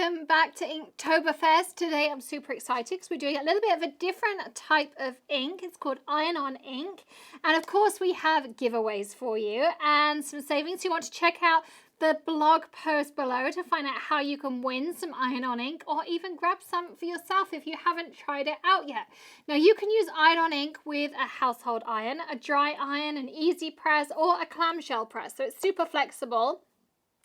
welcome back to Inktoberfest. Today I'm super excited because we're doing a little bit of a different type of ink. It's called iron-on ink, and of course we have giveaways for you and some savings. You want to check out the blog post below to find out how you can win some iron-on ink, or even grab some for yourself if you haven't tried it out yet. Now you can use iron-on ink with a household iron, a dry iron, an EasyPress, or a clamshell press, so it's super flexible.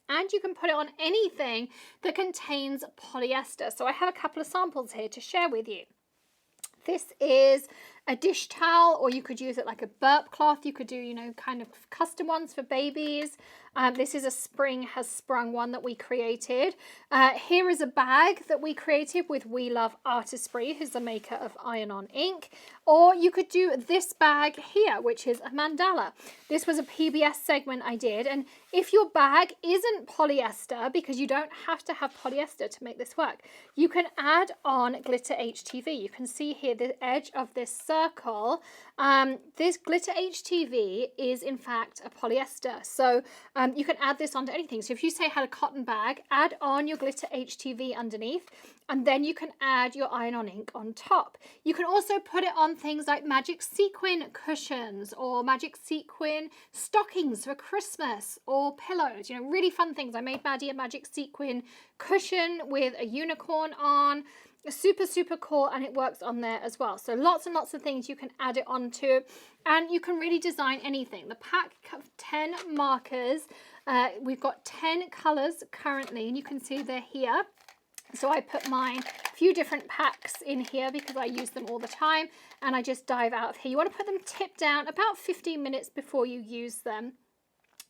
And you can put it on anything that contains polyester. So I have a couple of samples here to share with you. This is a dish towel, or you could use it like a burp cloth. You could do, you know, kind of custom ones for babies. This is a Spring Has Sprung one that we created. Here is a bag that we created with We Love Artesprix, who's the maker of iron-on ink. Or you could do this bag here, which is a mandala. This was a PBS segment I did. And if your bag isn't polyester, because you don't have to have polyester to make this work, you can add on glitter HTV. You can see here the edge of this circle. This glitter HTV is in fact a polyester. So you can add this onto anything. So if you say I had a cotton bag, add on your glitter HTV underneath, and then you can add your iron-on ink on top. You can also put it on things like magic sequin cushions or magic sequin stockings for Christmas, or pillows, you know, really fun things. I made Maddie a magic sequin cushion with a unicorn on. Super cool, and it works on there as well. So lots and lots of things you can add it onto, and you can really design anything. The pack of 10 markers, we've got 10 colors currently, and you can see they're here. So I put mine a few different packs in here because I use them all the time, and I just dive out of here. You want to put them tip down about 15 minutes before you use them.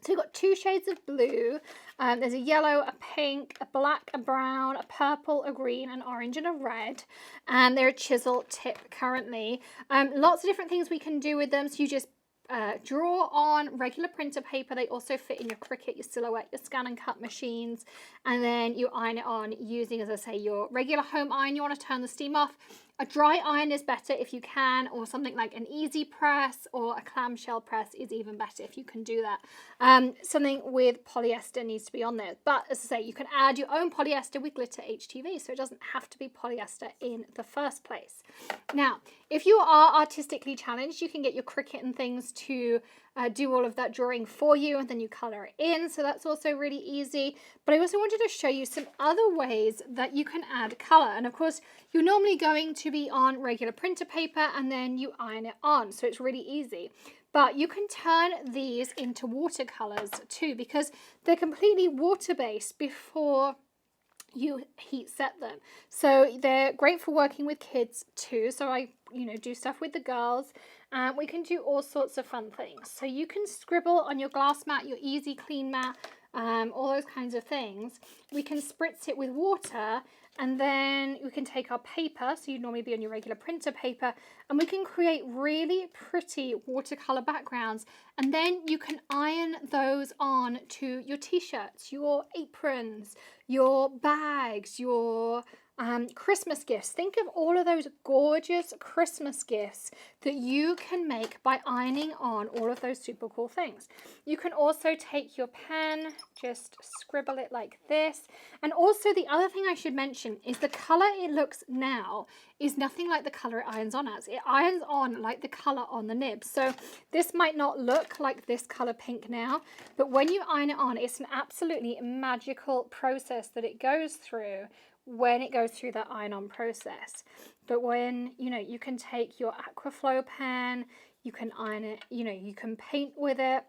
So you've got 2 shades of blue, there's a yellow, a pink, a black, a brown, a purple, a green, an orange, and a red, and they're a chisel tip currently. Lots of different things we can do with them. So you just draw on regular printer paper. They also fit in your Cricut, your Silhouette, your scan and cut machines, and then you iron it on using, as I say, your regular home iron. You want to turn the steam off. A dry iron is better if you can, or something like an EasyPress or a clamshell press is even better if you can do that. Something with polyester needs to be on there. But as I say, you can add your own polyester with glitter HTV, so it doesn't have to be polyester in the first place. Now, if you are artistically challenged, you can get your Cricut and things to do all of that drawing for you, and then you color it in, so that's also really easy. But I also wanted to show you some other ways that you can add color. And of course, you're normally going to be on regular printer paper and then you iron it on, so it's really easy. But you can turn these into watercolors too, because they're completely water-based before you heat set them. So they're great for working with kids too. So I, do stuff with the girls. We can do all sorts of fun things. So you can scribble on your glass mat, your easy clean mat, all those kinds of things. We can spritz it with water, and then we can take our paper, so you'd normally be on your regular printer paper, and we can create really pretty watercolor backgrounds, and then you can iron those on to your t-shirts, your aprons, your bags, your Christmas gifts. Think of all of those gorgeous Christmas gifts that you can make by ironing on all of those super cool things. You can also take your pen, just scribble it like this. And also the other thing I should mention is the color it looks now is nothing like the color it irons on as. It irons on like the color on the nib. So this might not look like this color pink now, but when you iron it on, it's an absolutely magical process that it goes through when it goes through that iron-on process. But when, you can take your Aquaflow pen, you can iron it, you can paint with it.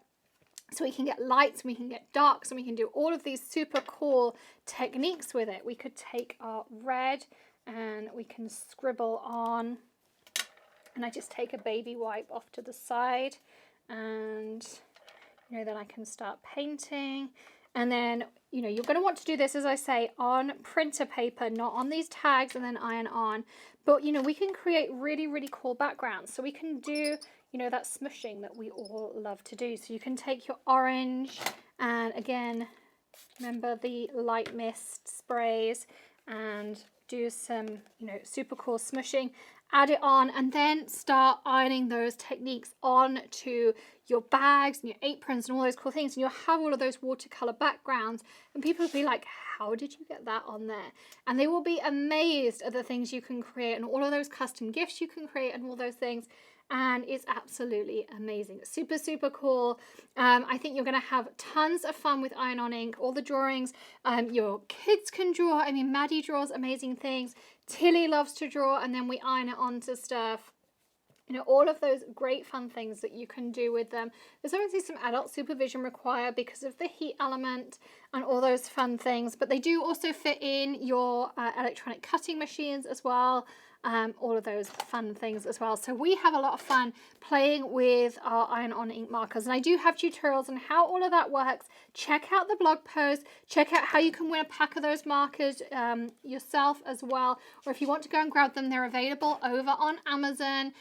So we can get lights, we can get darks, and we can do all of these super cool techniques with it. We could take our red and we can scribble on, and I just take a baby wipe off to the side, and then I can start painting. And then, you're going to want to do this, as I say, on printer paper, not on these tags, and then iron on. But, we can create really cool backgrounds. So we can do, that smushing that we all love to do. So you can take your orange, and again, remember the light mist sprays, and do some, super cool smushing. add it on, and then start ironing those techniques on to your bags and your aprons and all those cool things, and you'll have all of those watercolor backgrounds, and people will be like, how did you get that on there? And they will be amazed at the things you can create and all of those custom gifts you can create and all those things. And it's absolutely amazing. Super, super cool. I think you're going to have tons of fun with Iron on Ink. All the drawings your kids can draw. I mean, Maddie draws amazing things. Tilly loves to draw, and then we iron it onto stuff. You know, all of those great fun things that you can do with them. There's obviously some adult supervision required because of the heat element and all those fun things, but they do also fit in your electronic cutting machines as well. All of those fun things as well. So we have a lot of fun playing with our Iron on Ink markers, and I do have tutorials on how all of that works. Check out the blog post, check out how you can win a pack of those markers yourself as well, or if you want to go and grab them, they're available over on Amazon.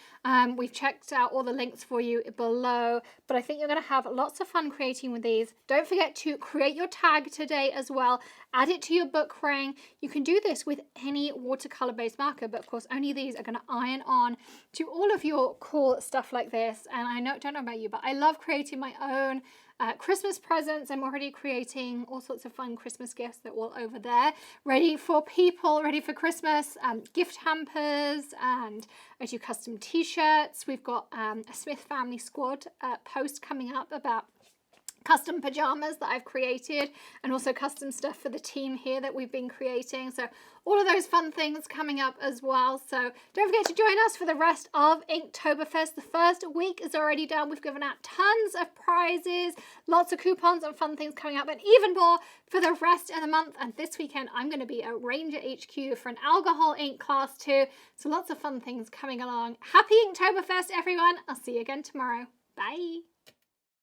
We've checked out all the links for you below, but I think you're going to have lots of fun creating with these. Don't forget to create your tag today as well. Add it to your book ring. You can do this with any watercolor based marker, but of course only these are going to iron on to all of your cool stuff like this. And I don't know about you, but I love creating my own Christmas presents. I'm already creating all sorts of fun Christmas gifts. They're all over there, ready for people, ready for Christmas, gift hampers, and I do custom t-shirts. We've got a Smith Family Squad post coming up about custom pajamas that I've created, and also custom stuff for the team here that we've been creating. So all of those fun things coming up as well. So don't forget to join us for the rest of Inktoberfest. The first week is already done. We've given out tons of prizes, lots of coupons and fun things coming up, and even more for the rest of the month. And this weekend I'm going to be at Ranger HQ for an alcohol ink class too. So lots of fun things coming along. Happy Inktoberfest everyone. I'll see you again tomorrow. Bye.